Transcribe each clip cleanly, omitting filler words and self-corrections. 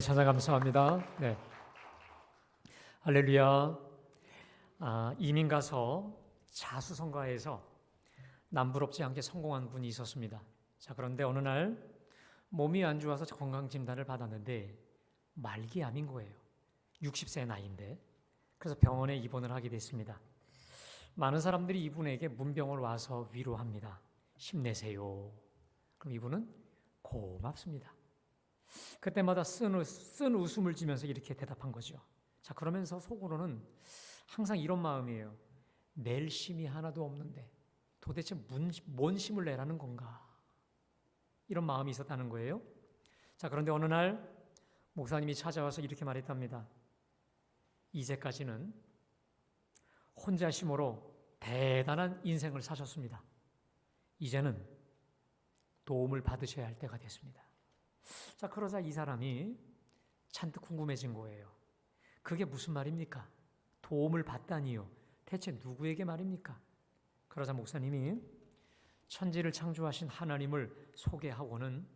찬양 감사합니다. 네. 할렐루야. 이민 가서 자수성가에서 남부럽지 않게 성공한 분이 있었습니다. 자, 그런데 어느 날 몸이 안 좋아서 건강 진단을 받았는데 말기암인 거예요. 60세 나이인데. 그래서 병원에 입원을 하게 됐습니다. 많은 사람들이 이분에게 문병을 와서 위로합니다. 힘내세요. 그럼 이분은 고맙습니다. 그때마다 쓴 웃음을 지면서 이렇게 대답한 거죠. 자, 그러면서 속으로는 항상 이런 마음이에요. 낼 힘이 하나도 없는데 도대체 뭔 힘을 내라는 건가? 이런 마음이 있었다는 거예요. 자, 그런데 어느 날 목사님이 찾아와서 이렇게 말했답니다. 이제까지는 혼자 힘으로 대단한 인생을 사셨습니다. 이제는 도움을 받으셔야 할 때가 됐습니다. 자, 그러자 이 사람이 잔뜩 궁금해진 거예요. 그게 무슨 말입니까? 도움을 받다니요. 대체 누구에게 말입니까? 그러자 목사님이 천지를 창조하신 하나님을 소개하고는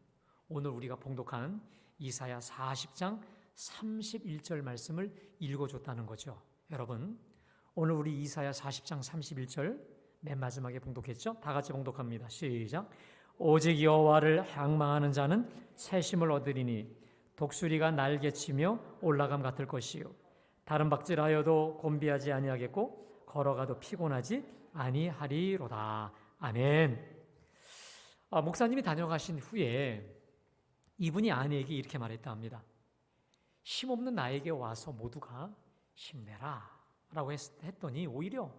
오늘 우리가 봉독한 이사야 40장 31절 말씀을 읽어줬다는 거죠. 여러분, 오늘 우리 이사야 40장 31절 맨 마지막에 봉독했죠? 다 같이 봉독합니다. 시작. 오직 여호와를 향망하는 자는 새 힘을 얻으리니 독수리가 날개치며 올라감 같을 것이요 다른 박질하여도 곤비하지 아니하겠고 걸어가도 피곤하지 아니하리로다. 아멘. 목사님이 다녀가신 후에 이분이 아내에게 이렇게 말했다 합니다. 힘없는 나에게 와서 모두가 힘내라 라고 했더니 오히려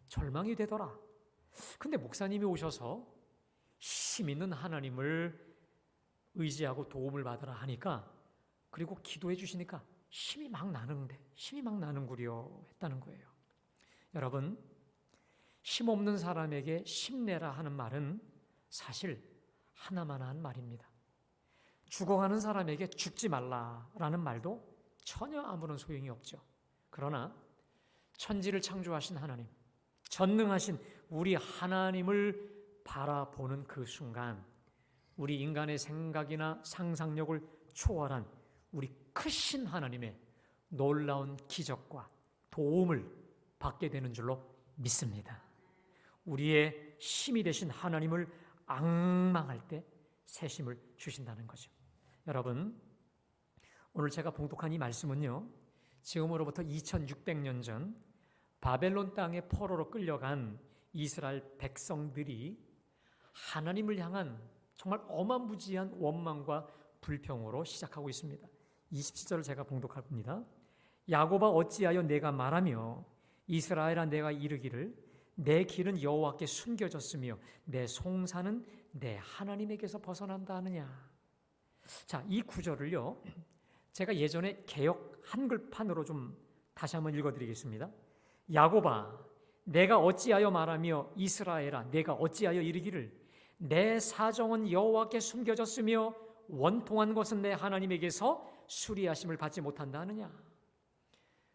절망이 되더라. 근데 목사님이 오셔서 힘 있는 하나님을 의지하고 도움을 받으라 하니까, 그리고 기도해 주시니까 힘이 막 나는구려 했다는 거예요. 여러분, 힘없는 사람에게 힘내라 하는 말은 사실 하나만 한 말입니다. 죽어가는 사람에게 죽지 말라라는 말도 전혀 아무런 소용이 없죠. 그러나 천지를 창조하신 하나님, 전능하신 우리 하나님을 바라보는 그 순간 우리 인간의 생각이나 상상력을 초월한 우리 크신 하나님의 놀라운 기적과 도움을 받게 되는 줄로 믿습니다. 우리의 힘이 되신 하나님을 앙망할 때 새 힘을 주신다는 거죠. 여러분, 오늘 제가 봉독한 이 말씀은요, 지금으로부터 2600년 전 바벨론 땅에 포로로 끌려간 이스라엘 백성들이 하나님을 향한 정말 어마무지한 원망과 불평으로 시작하고 있습니다. 27절을 제가 봉독합니다. 야곱아 어찌하여 내가 말하며 이스라엘아 내가 이르기를 내 길은 여호와께 숨겨졌으며 내 송사는 내 하나님에게서 벗어난다 하느냐. 자, 이 구절을요, 제가 예전에 개역 한글판으로 좀 다시 한번 읽어드리겠습니다. 야곱아 내가 어찌하여 말하며 이스라엘아 내가 어찌하여 이르기를 내 사정은 여호와께 숨겨졌으며 원통한 것은 내 하나님에게서 수리하심을 받지 못한다 하느냐.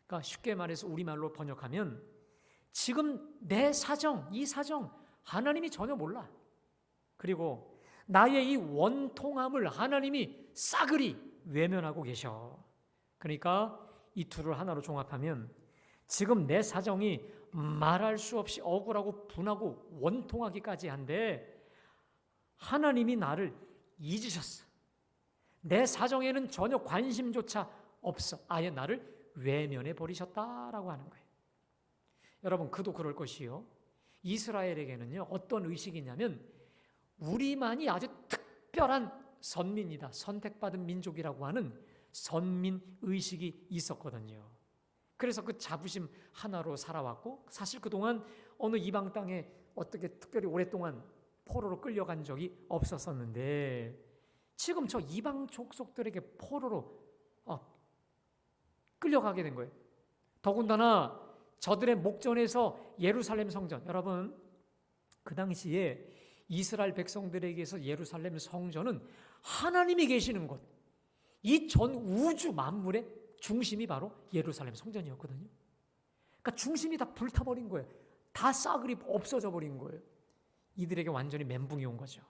그러니까 쉽게 말해서 우리말로 번역하면 지금 내 사정, 이 사정 하나님이 전혀 몰라. 그리고 나의 이 원통함을 하나님이 싸그리 외면하고 계셔. 그러니까 이 둘을 하나로 종합하면 지금 내 사정이 말할 수 없이 억울하고 분하고 원통하기까지 한데 하나님이 나를 잊으셨어. 내 사정에는 전혀 관심조차 없어. 아예 나를 외면해 버리셨다라고 하는 거예요. 여러분, 그도 그럴 것이요. 이스라엘에게는요, 어떤 의식이냐면 우리만이 아주 특별한 선민이다, 선택받은 민족이라고 하는 선민 의식이 있었거든요. 그래서 그 자부심 하나로 살아왔고, 사실 그동안 어느 이방 땅에 어떻게 특별히 오랫동안 포로로 끌려간 적이 없었었는데 지금 저 이방 족속들에게 포로로 끌려가게 된 거예요. 더군다나 저들의 목전에서 예루살렘 성전, 여러분 그 당시에 이스라엘 백성들에게서 예루살렘 성전은 하나님이 계시는 곳, 이 전 우주 만물의 중심이 바로 예루살렘 성전이었거든요. 그러니까 중심이 다 불타버린 거예요. 다 싸그리 없어져 버린 거예요. 이들에게 완전히 멘붕이 온 거죠.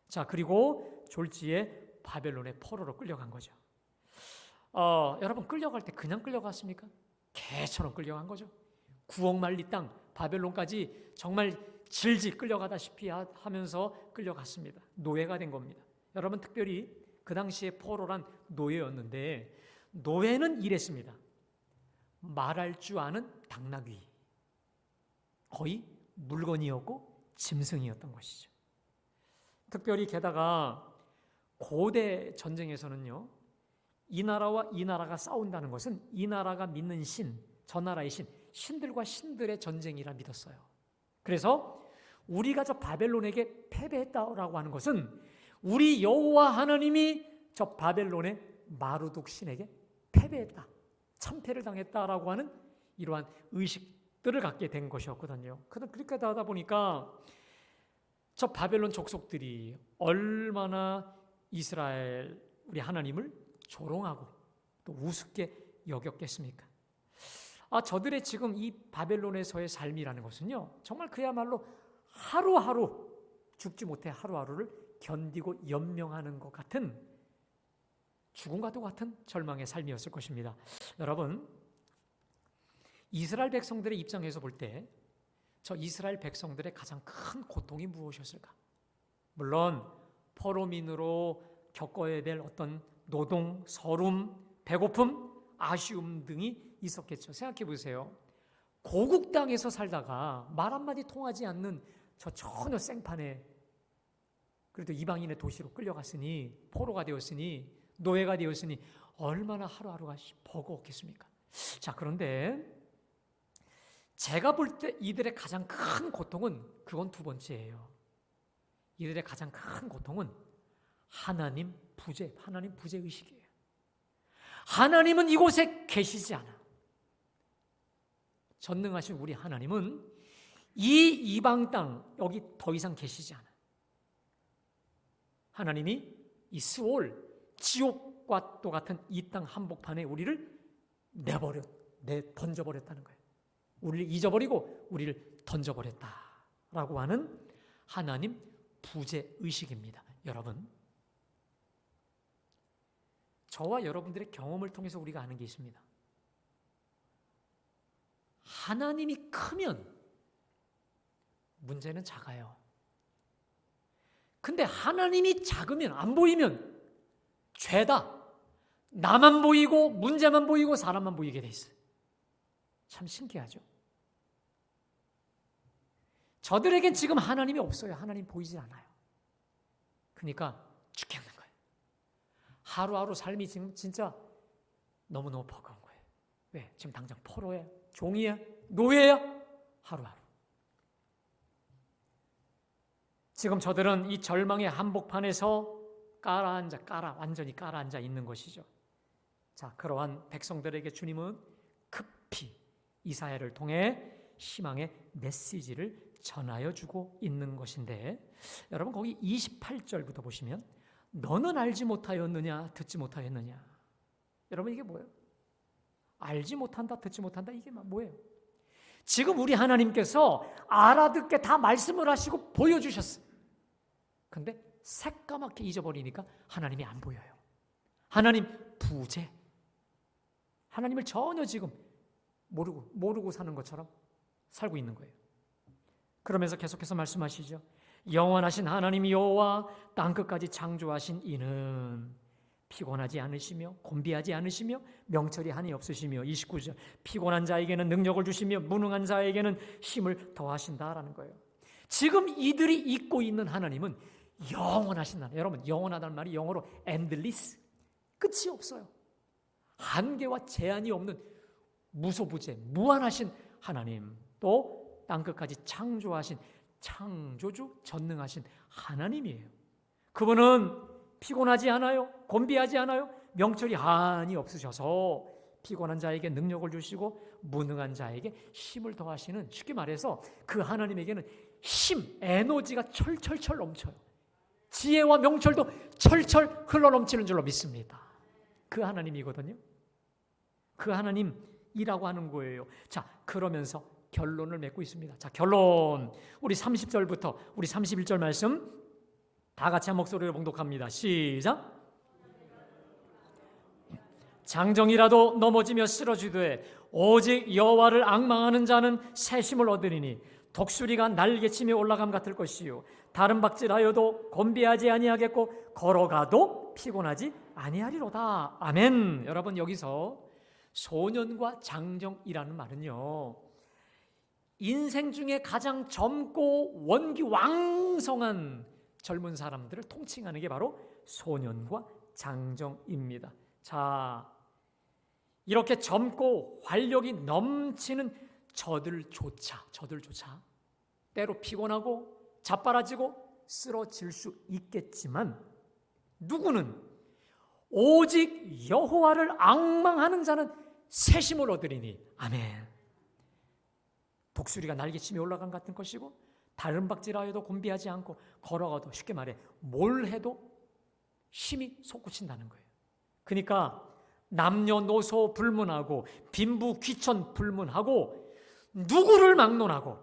자, 그리고 졸지에 바벨론의 포로로 끌려간 거죠. 여러분 끌려갈 때 그냥 끌려갔습니까? 개처럼 끌려간 거죠. 9억 만리 땅 바벨론까지 정말 질질 끌려가다시피 하면서 끌려갔습니다. 노예가 된 겁니다. 여러분 특별히 그 당시에 포로란 노예였는데 노예는 이랬습니다. 말할 줄 아는 당나귀, 거의 물건이었고 짐승이었던 것이죠. 특별히 게다가 고대 전쟁에서는요, 이 나라와 이 나라가 싸운다는 것은 이 나라가 믿는 신, 저 나라의 신들과 신들의 전쟁이라 믿었어요. 그래서 우리가 저 바벨론에게 패배했다라고 하는 것은 우리 여호와 하나님이 저 바벨론의 마루둑 신에게 패배했다, 참패를 당했다라고 하는 이러한 의식들을 갖게 된 것이었거든요. 그렇게 하다 보니까 저 바벨론 족속들이 얼마나 이스라엘 우리 하나님을 조롱하고 또 우습게 여겼겠습니까? 저들의 지금 이 바벨론에서의 삶이라는 것은요, 정말 그야말로 하루하루 죽지 못해 하루하루를 견디고 연명하는 것 같은, 죽음과도 같은 절망의 삶이었을 것입니다. 여러분, 이스라엘 백성들의 입장에서 볼 때 저 이스라엘 백성들의 가장 큰 고통이 무엇이었을까? 물론 포로민으로 겪어야 될 어떤 노동, 서름, 배고픔, 아쉬움 등이 있었겠죠. 생각해 보세요. 고국 땅에서 살다가 말 한마디 통하지 않는 저 전혀 생판에 그래도 이방인의 도시로 끌려갔으니, 포로가 되었으니, 노예가 되었으니 얼마나 하루하루가 버거웠겠습니까? 자, 그런데 제가 볼 때 이들의 가장 큰 고통은 그건 두 번째예요. 이들의 가장 큰 고통은 하나님 부재 의식이에요. 하나님은 이곳에 계시지 않아. 전능하신 우리 하나님은 이 이방 땅 여기 더 이상 계시지 않아. 하나님이 이 스올 지옥과 또 같은 이 땅 한복판에 우리를 던져버렸다는 거예요. 우리를 잊어버리고 우리를 던져버렸다라고 하는 하나님 부재 의식입니다. 여러분, 저와 여러분들의 경험을 통해서 우리가 아는 게 있습니다. 하나님이 크면 문제는 작아요. 근데 하나님이 작으면, 안 보이면 죄다. 나만 보이고 문제만 보이고 사람만 보이게 돼 있어요. 참 신기하죠. 저들에겐 지금 하나님이 없어요. 하나님 보이질 않아요. 그러니까 죽겠는 거예요. 하루하루 삶이 지금 진짜 너무너무 버거운 거예요. 왜? 지금 당장 포로야, 종이야, 노예야, 하루하루. 지금 저들은 이 절망의 한복판에서 완전히 깔아앉아 있는 것이죠. 자, 그러한 백성들에게 주님은 급히 이사야를 통해 희망의 메시지를 전하여 주고 있는 것인데, 여러분 거기 28절부터 보시면 너는 알지 못하였느냐 듣지 못하였느냐. 여러분 이게 뭐예요? 알지 못한다 듣지 못한다, 이게 뭐예요? 지금 우리 하나님께서 알아듣게 다 말씀을 하시고 보여주셨어요. 근데 새까맣게 잊어버리니까 하나님이 안 보여요. 하나님 부재. 하나님을 전혀 지금 모르고 사는 것처럼 살고 있는 거예요. 그러면서 계속해서 말씀하시죠. 영원하신 하나님 여호와 땅끝까지 창조하신 이는 피곤하지 않으시며 곤비하지 않으시며 명철이 한이 없으시며, 29절, 피곤한 자에게는 능력을 주시며 무능한 자에게는 힘을 더하신다라는 거예요. 지금 이들이 잊고 있는 하나님은 영원하신 하나님. 여러분, 영원하다는 말이 영어로 endless, 끝이 없어요. 한계와 제한이 없는 무소부재, 무한하신 하나님, 또 땅끝까지 창조하신 창조주, 전능하신 하나님이에요. 그분은 피곤하지 않아요. 곤비하지 않아요. 명철이 한이 없으셔서 피곤한 자에게 능력을 주시고 무능한 자에게 힘을 더하시는, 쉽게 말해서 그 하나님에게는 힘, 에너지가 철철철 넘쳐요. 지혜와 명철도 철철 흘러넘치는 줄로 믿습니다. 그 하나님이거든요. 그 하나님이라고 하는 거예요. 자, 그러면서 결론을 맺고 있습니다. 자, 결론. 우리 30절부터 우리 31절 말씀 다 같이 한 목소리로 봉독합니다. 시작. 장정이라도 넘어지며 쓰러지되 오직 여호와를 앙망하는 자는 새 힘을 얻으리니 독수리가 날개치며 올라감 같을 것이요 다른 박질하여도 곤비하지 아니하겠고 걸어가도 피곤하지 아니하리로다. 아멘. 여러분, 여기서 소년과 장정이라는 말은요, 인생 중에 가장 젊고 원기 왕성한 젊은 사람들을 통칭하는 게 바로 소년과 장정입니다. 자, 이렇게 젊고 활력이 넘치는 저들조차 때로 피곤하고 자빠라지고 쓰러질 수 있겠지만 누구는 오직 여호와를 앙망하는 자는 새 힘을 얻으리니. 아멘. 독수리가 날개치며 올라간 같은 것이고 다른 박질하여도 곤비하지 않고 걸어가도, 쉽게 말해 뭘 해도 힘이 솟구친다는 거예요. 그러니까 남녀노소 불문하고 빈부 귀천 불문하고 누구를 막론하고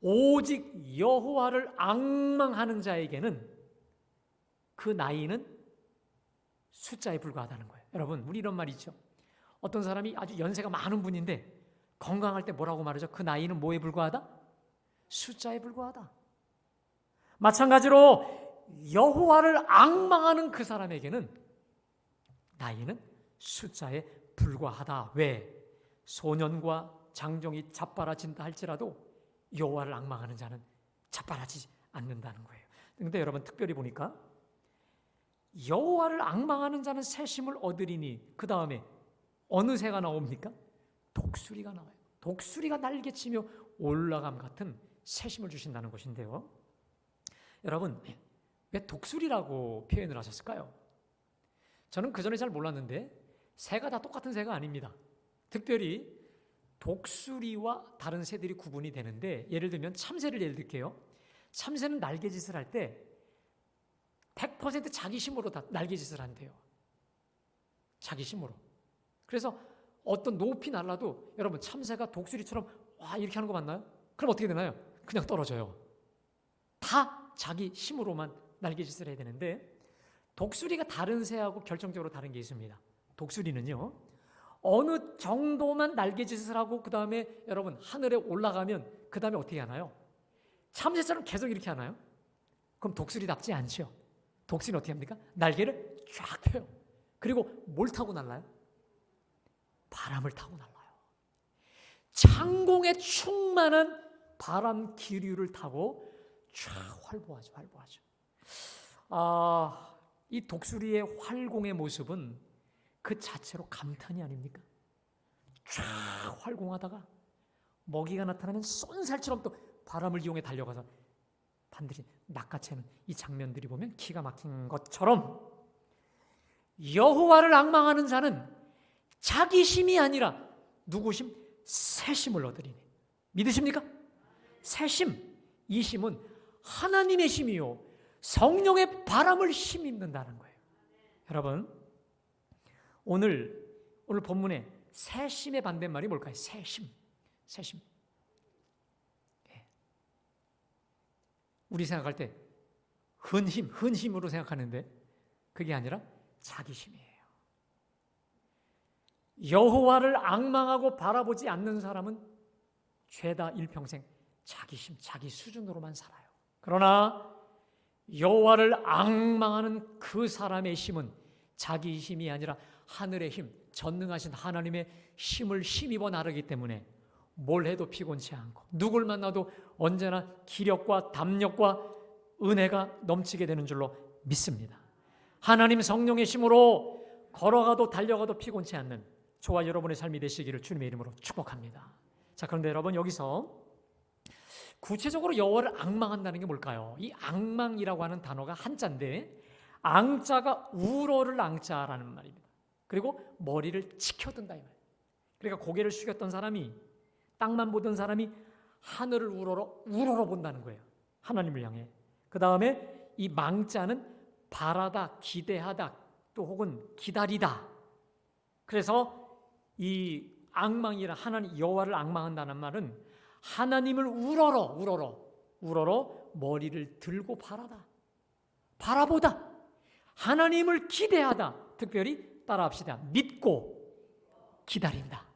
오직 여호와를 앙망하는 자에게는 그 나이는 숫자에 불과하다는 거예요. 여러분, 우리 이런 말 있죠. 어떤 사람이 아주 연세가 많은 분인데 건강할 때 뭐라고 말하죠? 그 나이는 뭐에 불과하다? 숫자에 불과하다. 마찬가지로 여호와를 앙망하는 그 사람에게는 나이는 숫자에 불과하다. 왜? 소년과 장정이 자빠라진다 할지라도 여호와를 앙망하는 자는 자빠라지지 않는다는 거예요. 그런데 여러분, 특별히 보니까 여호와를 앙망하는 자는 새 힘을 얻으리니 그 다음에 어느 새가 나옵니까? 독수리가 나와요. 독수리가 날개치며 올라감 같은 새 힘을 주신다는 것인데요. 여러분, 왜 독수리라고 표현을 하셨을까요? 저는 그전에 잘 몰랐는데 새가 다 똑같은 새가 아닙니다. 특별히 독수리와 다른 새들이 구분이 되는데, 예를 들면 참새를 예를 들게요. 참새는 날개짓을 할 때 100% 자기 힘으로 다 날개짓을 한대요. 자기 힘으로. 그래서 어떤 높이 날라도 여러분, 참새가 독수리처럼 와 이렇게 하는 거 맞나요? 그럼 어떻게 되나요? 그냥 떨어져요. 다 자기 힘으로만 날개짓을 해야 되는데, 독수리가 다른 새하고 결정적으로 다른 게 있습니다. 독수리는요, 어느 정도만 날개짓을 하고 그 다음에 여러분 하늘에 올라가면 그 다음에 어떻게 하나요? 참새처럼 계속 이렇게 하나요? 그럼 독수리답지 않죠. 독수리는 어떻게 합니까? 날개를 쫙 펴요. 그리고 뭘 타고 날라요? 바람을 타고 날라요. 창공에 충만한 바람 기류를 타고 쫙 활보하죠. 이 독수리의 활공의 모습은 그 자체로 감탄이 아닙니까? 쫙 활공하다가 먹이가 나타나면 쏜살처럼 또 바람을 이용해 달려가서 반드시 낚아채는 이 장면들이 보면 기가 막힌 것처럼, 여호와를 앙망하는 자는 자기 힘이 아니라 누구 힘? 새 힘을 얻으리니. 믿으십니까? 새 힘. 이 힘은 하나님의 힘이요 성령의 바람을 힘입는다는 거예요. 여러분, 오늘 본문에 새 힘의 반대말이 뭘까요? 새 힘. 우리 생각할 때 흔 힘으로 생각하는데 그게 아니라 자기 힘이에요. 여호와를 앙망하고 바라보지 않는 사람은 죄다 일평생 자기 힘, 자기 수준으로만 살아요. 그러나 여호와를 앙망하는 그 사람의 힘은 자기 힘이 아니라 하늘의 힘, 전능하신 하나님의 힘을 힘입어 나르기 때문에 뭘 해도 피곤치 않고 누굴 만나도 언제나 기력과 담력과 은혜가 넘치게 되는 줄로 믿습니다. 하나님 성령의 힘으로 걸어가도 달려가도 피곤치 않는 저와 여러분의 삶이 되시기를 주님의 이름으로 축복합니다. 자, 그런데 여러분, 여기서 구체적으로 여호와를 앙망한다는 게 뭘까요? 이 앙망이라고 하는 단어가 한자인데, 앙자가 우러를 앙자라는 말입니다. 그리고 머리를 치켜든다 이 말. 그러니까 고개를 숙였던 사람이, 땅만 보던 사람이 하늘을 우러러 본다는 거예요. 하나님을 향해. 그 다음에 이 망자는 바라다, 기대하다, 또 혹은 기다리다. 그래서 이 앙망이라 하나님 여호와를 앙망한다는 말은 하나님을 우러러 머리를 들고 바라보다, 하나님을 기대하다. 특별히 따라합시다. 믿고 기다린다.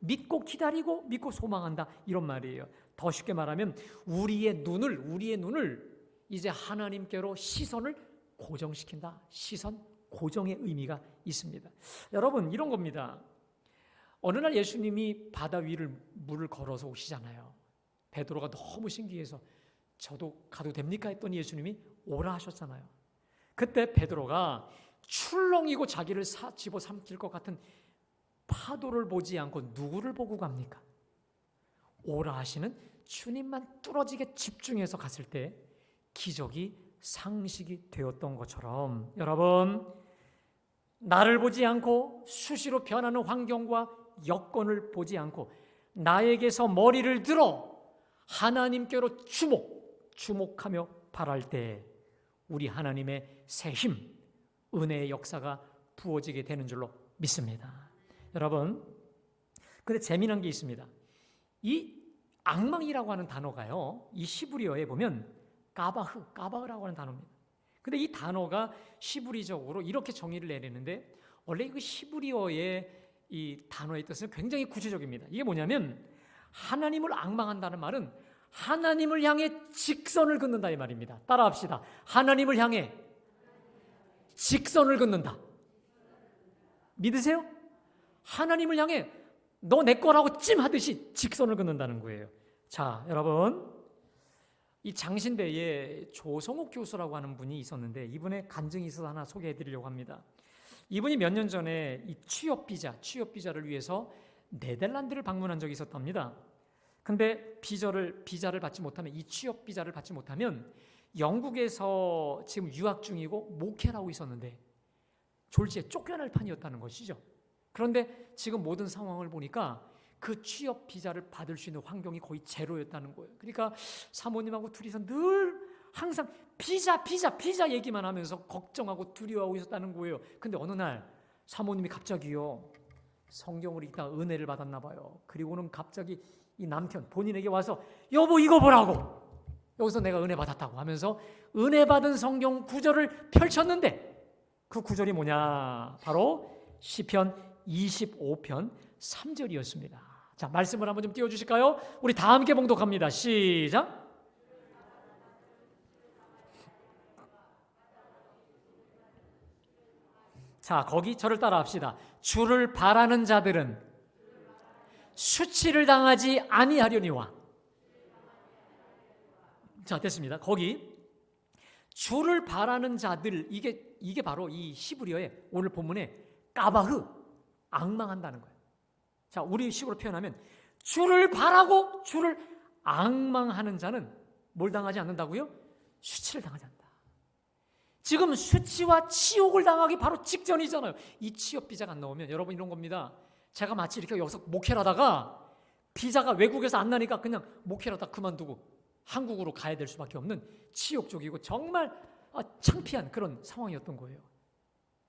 믿고 기다리고 믿고 소망한다. 이런 말이에요. 더 쉽게 말하면 우리의 눈을 이제 하나님께로 시선을 고정시킨다. 시선 고정의 의미가 있습니다. 여러분, 이런 겁니다. 어느 날 예수님이 바다 위를 물을 걸어서 오시잖아요. 베드로가 너무 신기해서 저도 가도 됩니까? 했더니 예수님이 오라 하셨잖아요. 그때 베드로가 출렁이고 자기를 집어삼킬 것 같은 파도를 보지 않고 누구를 보고 갑니까? 오라 하시는 주님만 뚫어지게 집중해서 갔을 때 기적이 상식이 되었던 것처럼, 여러분, 나를 보지 않고 수시로 변하는 환경과 여건을 보지 않고 나에게서 머리를 들어 하나님께로 주목하며 바랄 때 우리 하나님의 새 힘, 은혜의 역사가 부어지게 되는 줄로 믿습니다. 여러분, 근데 재미난 게 있습니다. 이 악망이라고 하는 단어가요, 이 히브리어에 보면 까바흐라고 하는 단어입니다. 근데 이 단어가 히브리적으로 이렇게 정의를 내리는데, 원래 그 히브리어의 이 단어의 뜻은 굉장히 구체적입니다. 이게 뭐냐면, 하나님을 악망한다는 말은 하나님을 향해 직선을 긋는다 이 말입니다. 따라합시다. 하나님을 향해 직선을 긋는다. 믿으세요? 하나님을 향해 너 내 거라고 찜하듯이 직선을 긋는다는 거예요. 자, 여러분, 이 장신대에 조성욱 교수라고 하는 분이 있었는데 이분의 간증이 있어서 하나 소개해 드리려고 합니다. 이분이 몇 년 전에 이 취업 비자를 위해서 네덜란드를 방문한 적이 있었답니다. 근데 비자를 받지 못하면, 이 취업 비자를 받지 못하면 영국에서 지금 유학 중이고 목회를 하고 있었는데 졸지에 쫓겨날 판이었다는 것이죠. 그런데 지금 모든 상황을 보니까 그 취업 비자를 받을 수 있는 환경이 거의 제로였다는 거예요. 그러니까 사모님하고 둘이서 늘 항상 비자 얘기만 하면서 걱정하고 두려워하고 있었다는 거예요. 근데 어느 날 사모님이 갑자기요, 성경을 읽다가 은혜를 받았나 봐요. 그리고는 갑자기 이 남편 본인에게 와서 여보 이거 보라고, 여기서 내가 은혜 받았다고 하면서 은혜 받은 성경 구절을 펼쳤는데 그 구절이 뭐냐, 바로 시편 25편 3절이었습니다. 자, 말씀을 한번 좀 띄워주실까요? 우리 다 함께 봉독합니다. 시작. 자, 거기 저를 따라 합시다. 주를 바라는 자들은 수치를 당하지 아니하려니와. 자, 됐습니다. 거기 주를 바라는 자들, 이게 바로 이 히브리어의 오늘 본문의 까바흐, 악망한다는 거예요. 자, 우리 식으로 표현하면 주를 바라고 주를 악망하는 자는 뭘 당하지 않는다고요? 수치를 당하지 않는다. 지금 수치와 치욕을 당하기 바로 직전이잖아요. 이 취업 비자가 안 나오면 여러분 이런 겁니다. 제가 마치 이렇게 여기서 목회를 하다가 비자가 외국에서 안 나니까 그냥 목회를 하다 그만두고 한국으로 가야 될 수밖에 없는 치욕적이고 정말 창피한 그런 상황이었던 거예요.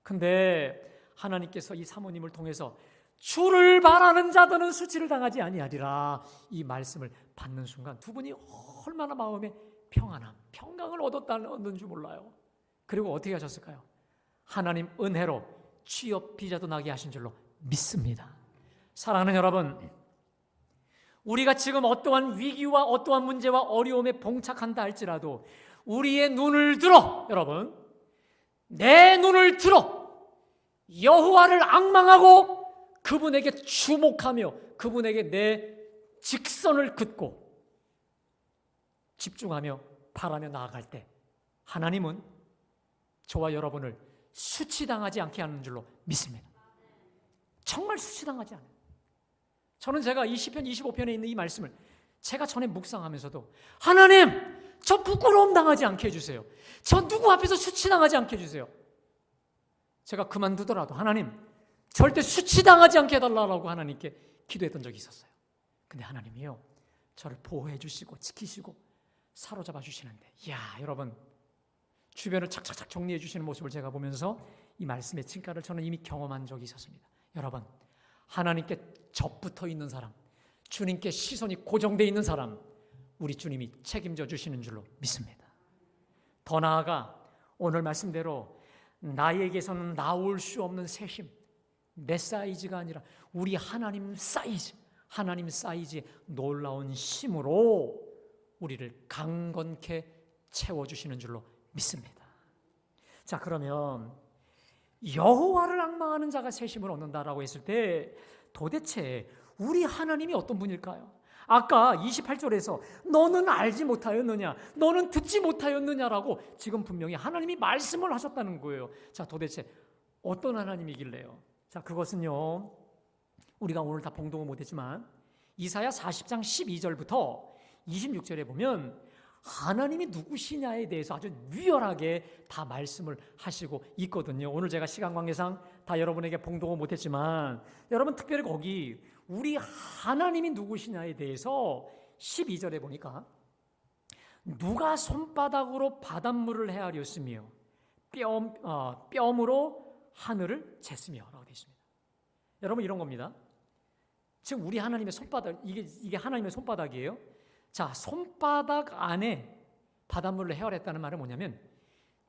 근데 하나님께서 이 사모님을 통해서 주를 바라는 자들은 수치를 당하지 아니하리라, 이 말씀을 받는 순간 두 분이 얼마나 마음에 평강을 얻는 줄 몰라요. 그리고 어떻게 하셨을까요? 하나님 은혜로 취업 비자도 나게 하신 줄로 믿습니다. 사랑하는 여러분, 우리가 지금 어떠한 위기와 어떠한 문제와 어려움에 봉착한다 할지라도 우리의 눈을 들어, 여러분, 내 눈을 들어 여호와를 앙망하고 그분에게 주목하며 그분에게 내 직선을 긋고 집중하며 바라며 나아갈 때 하나님은 저와 여러분을 수치당하지 않게 하는 줄로 믿습니다. 정말 수치당하지 않아요. 저는 제가 이 시편 25편에 있는 이 말씀을 제가 전에 묵상하면서도 하나님, 저 부끄러움 당하지 않게 해주세요. 저 누구 앞에서 수치당하지 않게 해주세요. 제가 그만두더라도 하나님, 절대 수치당하지 않게 해달라고 하나님께 기도했던 적이 있었어요. 근데 하나님이요, 저를 보호해 주시고 지키시고 사로잡아 주시는데, 이야, 여러분, 주변을 착착착 정리해 주시는 모습을 제가 보면서 이 말씀의 진가를 저는 이미 경험한 적이 있었습니다. 여러분, 하나님께 접붙어 있는 사람, 주님께 시선이 고정되어 있는 사람, 우리 주님이 책임져 주시는 줄로 믿습니다. 더 나아가 오늘 말씀대로 나에게서는 나올 수 없는 새 힘, 내 사이즈가 아니라 우리 하나님 사이즈의 놀라운 힘으로 우리를 강건케 채워주시는 줄로 믿습니다. 자, 그러면 여호와를 앙망하는 자가 새 힘을 얻는다라고 했을 때 도대체 우리 하나님이 어떤 분일까요? 아까 28절에서 너는 알지 못하였느냐, 너는 듣지 못하였느냐라고 지금 분명히 하나님이 말씀을 하셨다는 거예요. 자, 도대체 어떤 하나님이길래요? 자, 그것은요, 우리가 오늘 다 봉독을 못했지만 이사야 40장 12절부터 26절에 보면 하나님이 누구시냐에 대해서 아주 유열하게 다 말씀을 하시고 있거든요. 오늘 제가 시간 관계상 다 여러분에게 봉독을 못했지만 여러분 특별히 거기 우리 하나님이 누구시냐에 대해서 12절에 보니까 누가 손바닥으로 바닷물을 헤아렸으며 뼘으로 하늘을 쟀으며 라고 되어 있습니다. 여러분 이런 겁니다. 지금 우리 하나님의 손바닥, 이게 하나님의 손바닥이에요. 자, 손바닥 안에 바닷물을 헤아렸다는 말은 뭐냐면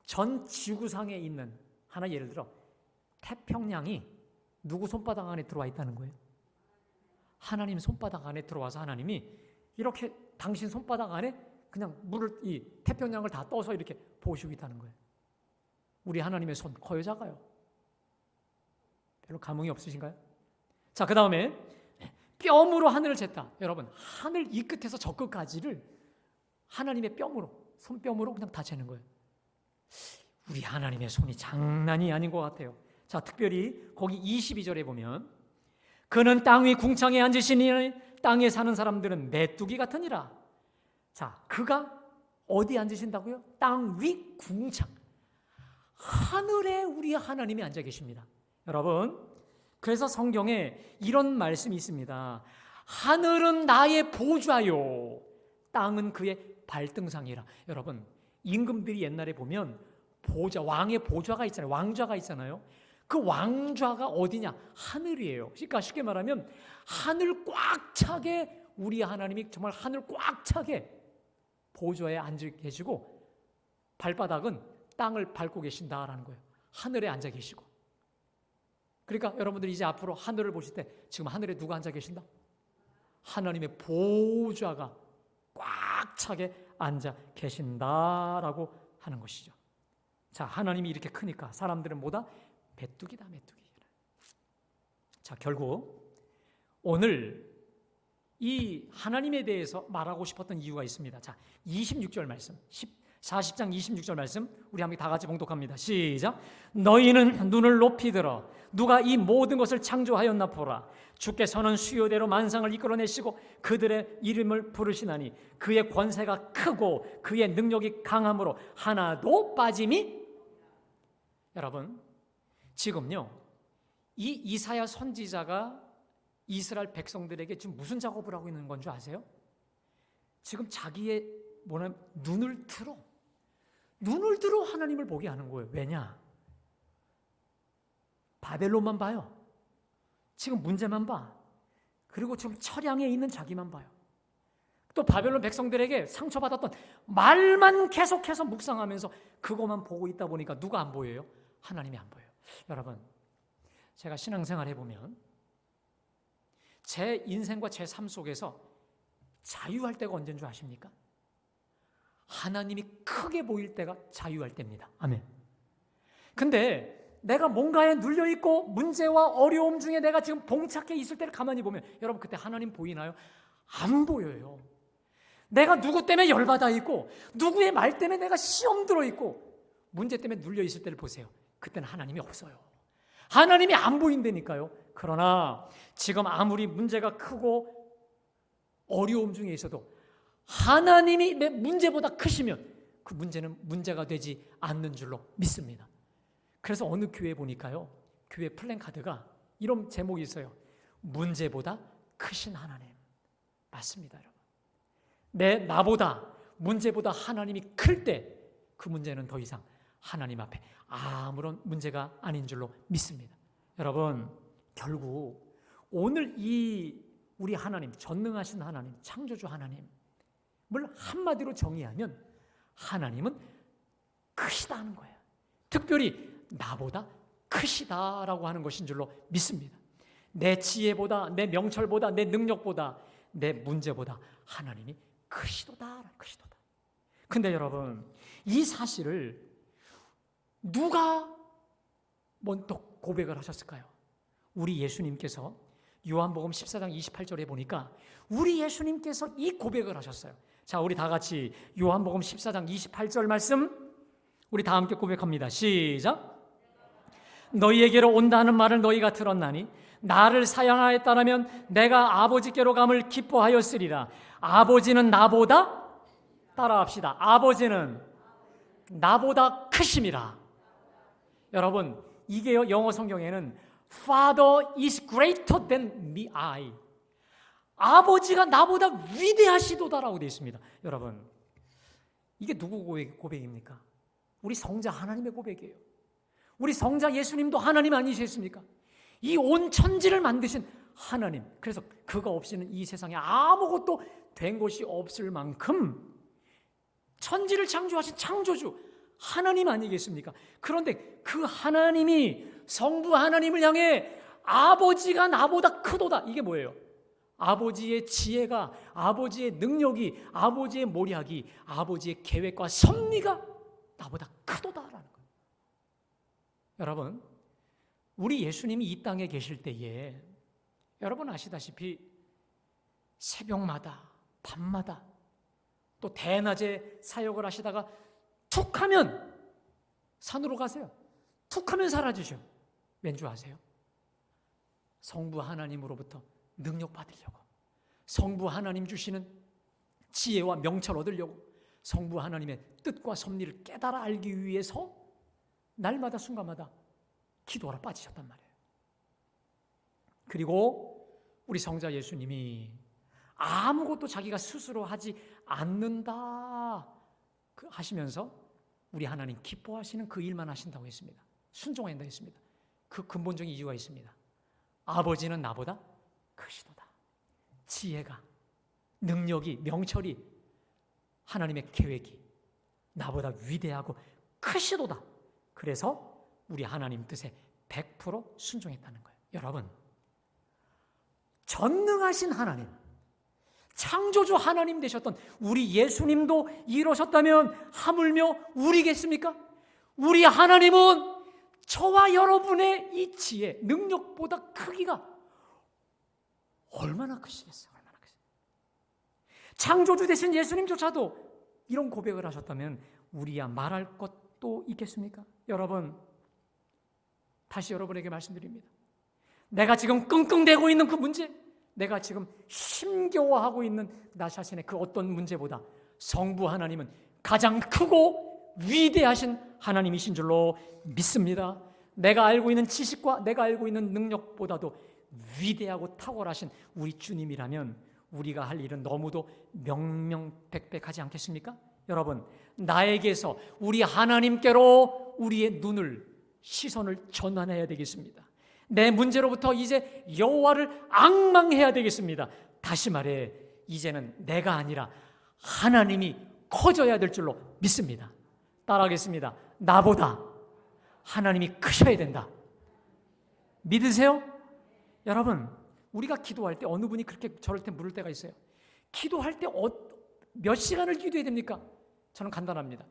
전 지구상에 있는, 하나 예를 들어 태평양이 누구 손바닥 안에 들어와 있다는 거예요? 하나님 손바닥 안에 들어와서 하나님이 이렇게 당신 손바닥 안에 그냥 물을, 이 태평양을 다 떠서 이렇게 보시고 있다는 거예요. 우리 하나님의 손 커요, 작아요? 별로 감흥이 없으신가요? 자, 그 다음에 뼘으로 하늘을 쟀다. 여러분, 하늘 이 끝에서 저 끝까지를 하나님의 뼘으로, 손뼘으로 그냥 다 재는 거예요. 우리 하나님의 손이 장난이 아닌 것 같아요. 자, 특별히 거기 22절에 보면 그는 땅 위 궁창에 앉으시니 땅에 사는 사람들은 메뚜기 같으니라. 자, 그가 어디 앉으신다고요? 땅 위 궁창. 하늘에 우리 하나님이 앉아 계십니다. 여러분, 그래서 성경에 이런 말씀이 있습니다. 하늘은 나의 보좌요, 땅은 그의 발등상이라. 여러분, 임금들이 옛날에 보면 보좌, 왕의 보좌가 있잖아요. 왕좌가 있잖아요. 그 왕좌가 어디냐? 하늘이에요. 그러니까 쉽게 말하면 하늘 꽉 차게 우리 하나님이 정말 하늘 꽉 차게 보좌에 앉아 계시고 발바닥은 땅을 밟고 계신다라는 거예요. 하늘에 앉아 계시고. 그러니까 여러분들이 이제 앞으로 하늘을 보실 때 지금 하늘에 누가 앉아 계신다? 하나님의 보좌가 꽉 차게 앉아 계신다라고 하는 것이죠. 자, 하나님이 이렇게 크니까 사람들은 뭐다? 메뚜기다, 메뚜기. 자, 결국 오늘 이 하나님에 대해서 말하고 싶었던 이유가 있습니다. 자, 26절 말씀, 40장 26절 말씀 우리 함께 다 같이 봉독합니다. 시작. 너희는 눈을 높이 들어 누가 이 모든 것을 창조하였나 보라. 주께서는 수요대로 만상을 이끌어내시고 그들의 이름을 부르시나니 그의 권세가 크고 그의 능력이 강함으로 하나도 빠짐이. 여러분, 지금요 이 이사야 선지자가 이스라엘 백성들에게 지금 무슨 작업을 하고 있는 건 줄 아세요? 지금 자기의 눈을 들어 하나님을 보게 하는 거예요. 왜냐? 바벨론만 봐요. 지금 문제만 봐. 그리고 지금 처량에 있는 자기만 봐요. 또 바벨론 백성들에게 상처받았던 말만 계속해서 묵상하면서 그것만 보고 있다 보니까 누가 안 보여요? 하나님이 안 보여요. 여러분, 제가 신앙생활 해보면 제 인생과 제 삶 속에서 자유할 때가 언제인 줄 아십니까? 하나님이 크게 보일 때가 자유할 때입니다. 아멘. 근데 내가 뭔가에 눌려있고 문제와 어려움 중에 내가 지금 봉착해 있을 때를 가만히 보면 여러분 그때 하나님 보이나요? 안 보여요. 내가 누구 때문에 열받아 있고 누구의 말 때문에 내가 시험 들어 있고 문제 때문에 눌려 있을 때를 보세요. 그때는 하나님이 없어요. 하나님이 안 보인다니까요. 그러나 지금 아무리 문제가 크고 어려움 중에 있어도 하나님이 내 문제보다 크시면 그 문제는 문제가 되지 않는 줄로 믿습니다. 그래서 어느 교회 보니까요, 교회 플랜카드가 이런 제목이 있어요. 문제보다 크신 하나님. 맞습니다, 여러분. 나보다 문제보다 하나님이 클 때 그 문제는 더 이상 하나님 앞에 아무런 문제가 아닌 줄로 믿습니다. 여러분, 결국 오늘 이 우리 하나님, 전능하신 하나님, 창조주 하나님을 한마디로 정의하면 하나님은 크시다는 거예요. 특별히 나보다 크시다라고 하는 것인 줄로 믿습니다. 내 지혜보다, 내 명철보다, 내 능력보다, 내 문제보다 하나님이 크시도다. 근데 여러분, 이 사실을 누가 먼저 고백을 하셨을까요? 우리 예수님께서 요한복음 14장 28절에 보니까 우리 예수님께서 이 고백을 하셨어요. 자, 우리 다 같이 요한복음 14장 28절 말씀 우리 다 함께 고백합니다. 시작. 너희에게로 온다는 말을 너희가 들었나니 나를 사랑하였다면 내가 아버지께로 감을 기뻐하였으리라. 아버지는 나보다, 따라합시다, 아버지는 나보다 크심이라. 여러분, 이게요, 영어 성경에는 Father is greater than me, I. 아버지가 나보다 위대하시도다라고 되어 있습니다. 여러분, 이게 누구 고백입니까? 우리 성자 하나님의 고백이에요. 우리 성자 예수님도 하나님 아니셨습니까? 이 온 천지를 만드신 하나님. 그래서 그가 없이는 이 세상에 아무것도 된 것이 없을 만큼 천지를 창조하신 창조주 하나님 아니겠습니까? 그런데 그 하나님이 성부 하나님을 향해 아버지가 나보다 크도다. 이게 뭐예요? 아버지의 지혜가, 아버지의 능력이, 아버지의 모략이, 아버지의 계획과 섭리가 나보다 크도다라는 거예요. 여러분, 우리 예수님이 이 땅에 계실 때에 여러분 아시다시피 새벽마다, 밤마다, 또 대낮에 사역을 하시다가 툭하면 산으로 가세요. 툭하면 사라지죠. 왠지 아세요? 성부 하나님으로부터 능력 받으려고, 성부 하나님 주시는 지혜와 명철 얻으려고, 성부 하나님의 뜻과 섭리를 깨달아 알기 위해서 날마다 순간마다 기도하러 빠지셨단 말이에요. 그리고 우리 성자 예수님이 아무것도 자기가 스스로 하지 않는다 하시면서 우리 하나님 기뻐하시는 그 일만 하신다고 했습니다. 순종한다 했습니다. 그 근본적인 이유가 있습니다. 아버지는 나보다 크시도다. 지혜가, 능력이, 명철이, 하나님의 계획이 나보다 위대하고 크시도다. 그래서 우리 하나님 뜻에 100% 순종했다는 거예요. 여러분, 전능하신 하나님, 창조주 하나님 되셨던 우리 예수님도 이러셨다면 하물며 우리겠습니까? 우리 하나님은 저와 여러분의 이 지혜, 능력보다 크기가 얼마나 크시겠어요? 얼마나 크시겠어요? 창조주 되신 예수님조차도 이런 고백을 하셨다면 우리야 말할 것도 있겠습니까? 여러분, 다시 여러분에게 말씀드립니다. 내가 지금 끙끙대고 있는 그 문제, 내가 지금 힘겨워하고 있는 나 자신의 그 어떤 문제보다 성부 하나님은 가장 크고 위대하신 하나님이신 줄로 믿습니다. 내가 알고 있는 지식과 내가 알고 있는 능력보다도 위대하고 탁월하신 우리 주님이라면 우리가 할 일은 너무도 명명백백하지 않겠습니까? 여러분, 나에게서 우리 하나님께로 우리의 시선을 전환해야 되겠습니다. 내 문제로부터 이제 여호와를 앙망해야 되겠습니다. 다시 말해, 이제는 내가 아니라 하나님이 커져야 될 줄로 믿습니다. 따라하겠습니다. 나보다 하나님이 크셔야 된다. 믿으세요? 여러분, 우리가 기도할 때 어느 분이 그렇게 저럴 때 물을 때가 있어요. 기도할 때 몇 시간을 기도해야 됩니까? 저는 간단합니다.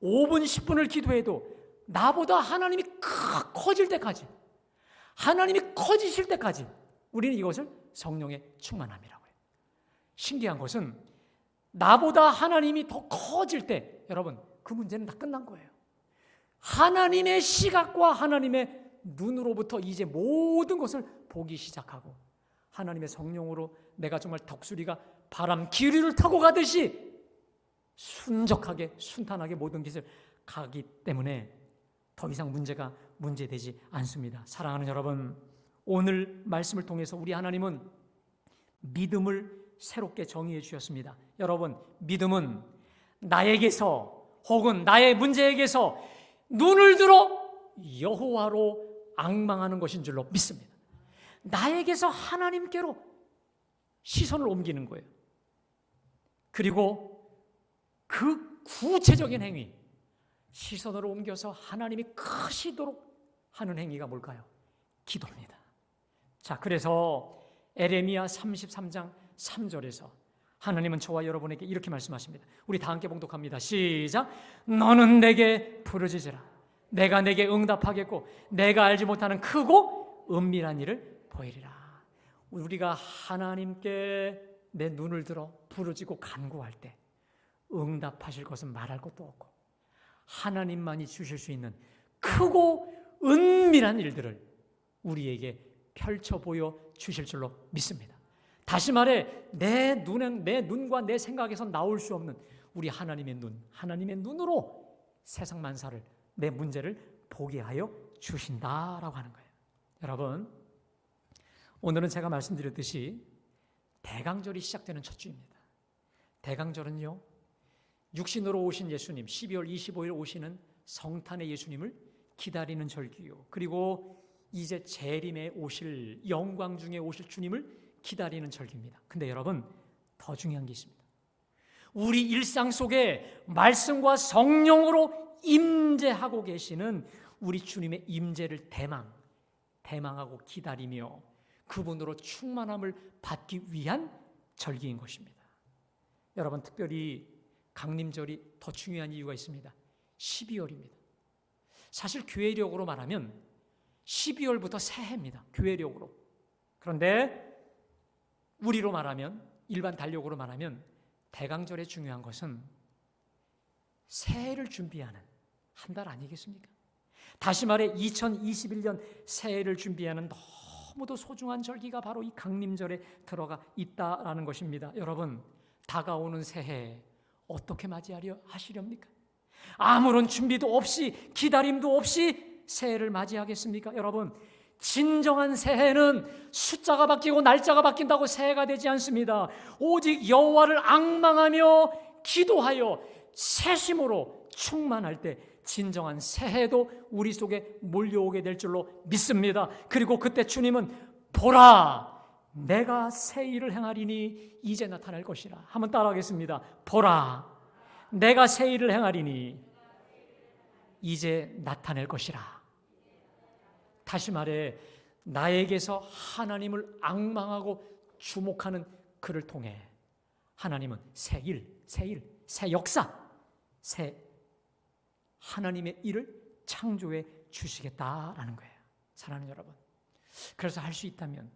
5분, 10분을 기도해도 나보다 하나님이 커질 때까지, 하나님이 커지실 때까지 우리는 이것을 성령의 충만함이라고 해요. 신기한 것은 나보다 하나님이 더 커질 때, 여러분, 그 문제는 다 끝난 거예요. 하나님의 시각과 하나님의 눈으로부터 이제 모든 것을 보기 시작하고 하나님의 성령으로 내가 정말 덕수리가 바람 기류를 타고 가듯이 순적하게 순탄하게 모든 것을 가기 때문에 더 이상 문제가 문제되지 않습니다. 사랑하는 여러분, 오늘 말씀을 통해서 우리 하나님은 믿음을 새롭게 정의해 주셨습니다. 여러분, 믿음은 나에게서 혹은 나의 문제에게서 눈을 들어 여호와로 앙망하는 것인 줄로 믿습니다. 나에게서 하나님께로 시선을 옮기는 거예요. 그리고 그 구체적인 행위, 시선을 옮겨서 하나님이 크시도록 하는 행위가 뭘까요? 기도입니다. 자, 그래서 에레미야 33장 3절에서 하나님은 저와 여러분에게 이렇게 말씀하십니다. 우리 다 함께 봉독합니다. 시작. 너는 내게 부르짖으라. 내가 내게 응답하겠고 내가 알지 못하는 크고 은밀한 일을 보이리라. 우리가 하나님께 내 눈을 들어 부르짖고 간구할 때 응답하실 것은 말할 것도 없고 하나님만이 주실 수 있는 크고 은밀한 일들을 우리에게 펼쳐 보여 주실 줄로 믿습니다. 다시 말해 내 눈과 내 생각에서 나올 수 없는 우리 하나님의 눈, 하나님의 눈으로 세상 만사를, 내 문제를 보게 하여 주신다라고 하는 거예요. 여러분, 오늘은 제가 말씀드렸듯이 대강절이 시작되는 첫 주입니다. 대강절은요, 육신으로 오신 예수님, 12월 25일 오시는 성탄의 예수님을 기다리는 절기요, 그리고 이제 재림에 오실, 영광 중에 오실 주님을 기다리는 절기입니다. 근데 여러분, 더 중요한 게 있습니다. 우리 일상 속에 말씀과 성령으로 임재하고 계시는 우리 주님의 임재를 대망하고 기다리며 그분으로 충만함을 받기 위한 절기인 것입니다. 여러분, 특별히 강림절이 더 중요한 이유가 있습니다. 12월입니다. 사실 교회력으로 말하면 12월부터 새해입니다. 교회력으로. 그런데 우리로 말하면, 일반 달력으로 말하면 대강절의 중요한 것은 새해를 준비하는 한 달 아니겠습니까? 다시 말해 2021년 새해를 준비하는 너무도 소중한 절기가 바로 이 강림절에 들어가 있다라는 것입니다. 여러분, 다가오는 새해 어떻게 맞이하려 하시렵니까? 아무런 준비도 없이, 기다림도 없이 새해를 맞이하겠습니까? 여러분, 진정한 새해는 숫자가 바뀌고 날짜가 바뀐다고 새해가 되지 않습니다. 오직 여호와를 앙망하며 기도하여 새심으로 충만할 때 진정한 새해도 우리 속에 몰려오게 될 줄로 믿습니다. 그리고 그때 주님은 보라, 내가 새 일을 행하리니 이제 나타날 것이라. 한번 따라하겠습니다. 보라, 내가 새 일을 행하리니 이제 나타낼 것이라. 다시 말해 나에게서 하나님을 앙망하고 주목하는 그를 통해 하나님은 새 일, 새 역사, 새 하나님의 일을 창조해 주시겠다라는 거예요. 사랑하는 여러분, 그래서 할 수 있다면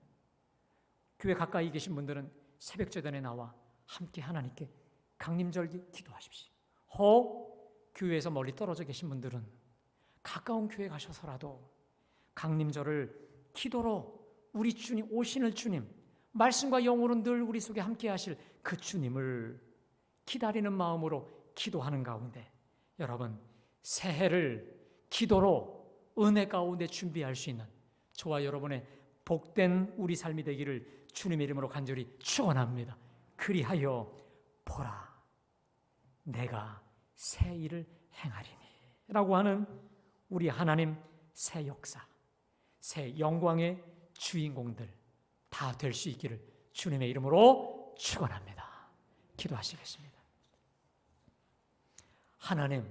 교회 가까이 계신 분들은 새벽 제단에 나와 함께 하나님께 강림절기 기도하십시오. 교회에서 멀리 떨어져 계신 분들은 가까운 교회 가셔서라도 강림절을 기도로 우리 주님, 오시는 주님, 말씀과 영으로 늘 우리 속에 함께 하실 그 주님을 기다리는 마음으로 기도하는 가운데 여러분, 새해를 기도로 은혜 가운데 준비할 수 있는 저와 여러분의 복된 우리 삶이 되기를 주님의 이름으로 간절히 축원합니다. 그리하여 보라, 내가 새 일을 행하리니 라고 하는 우리 하나님 새 역사, 새 영광의 주인공들 다 될 수 있기를 주님의 이름으로 축원합니다. 기도하시겠습니다. 하나님,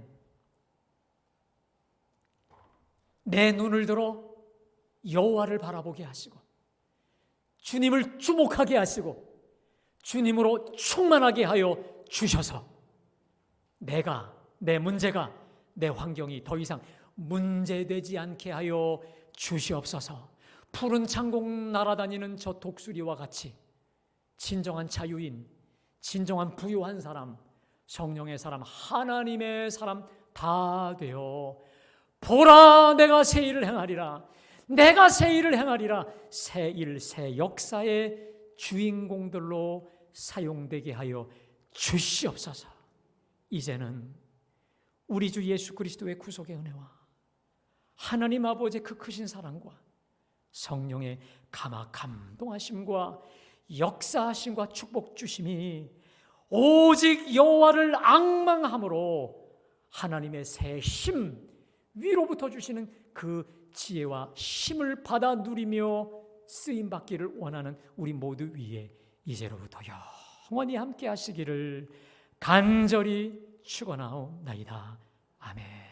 내 눈을 들어 여호와를 바라보게 하시고 주님을 주목하게 하시고 주님으로 충만하게 하여 주셔서 내 문제가, 내 환경이 더 이상 문제되지 않게 하여 주시옵소서. 푸른 창공 날아다니는 저 독수리와 같이 진정한 자유인, 진정한 부유한 사람, 성령의 사람, 하나님의 사람 다 되어 보라, 내가 새 일을 행하리라, 내가 새 일을 행하리라, 새 일, 새 역사의 주인공들로 사용되게 하여 주시옵소서. 이제는 우리 주 예수 그리스도의 구속의 은혜와 하나님 아버지의 그 크신 사랑과 성령의 감동하심과 역사하심과 축복 주심이 오직 여호와를 앙망함으로 하나님의 새 힘 위로부터 주시는 그 지혜와 힘을 받아 누리며 쓰임 받기를 원하는 우리 모두 위에 이제로부터 영원히 함께 하시기를 간절히 축원하옵나이다. 아멘.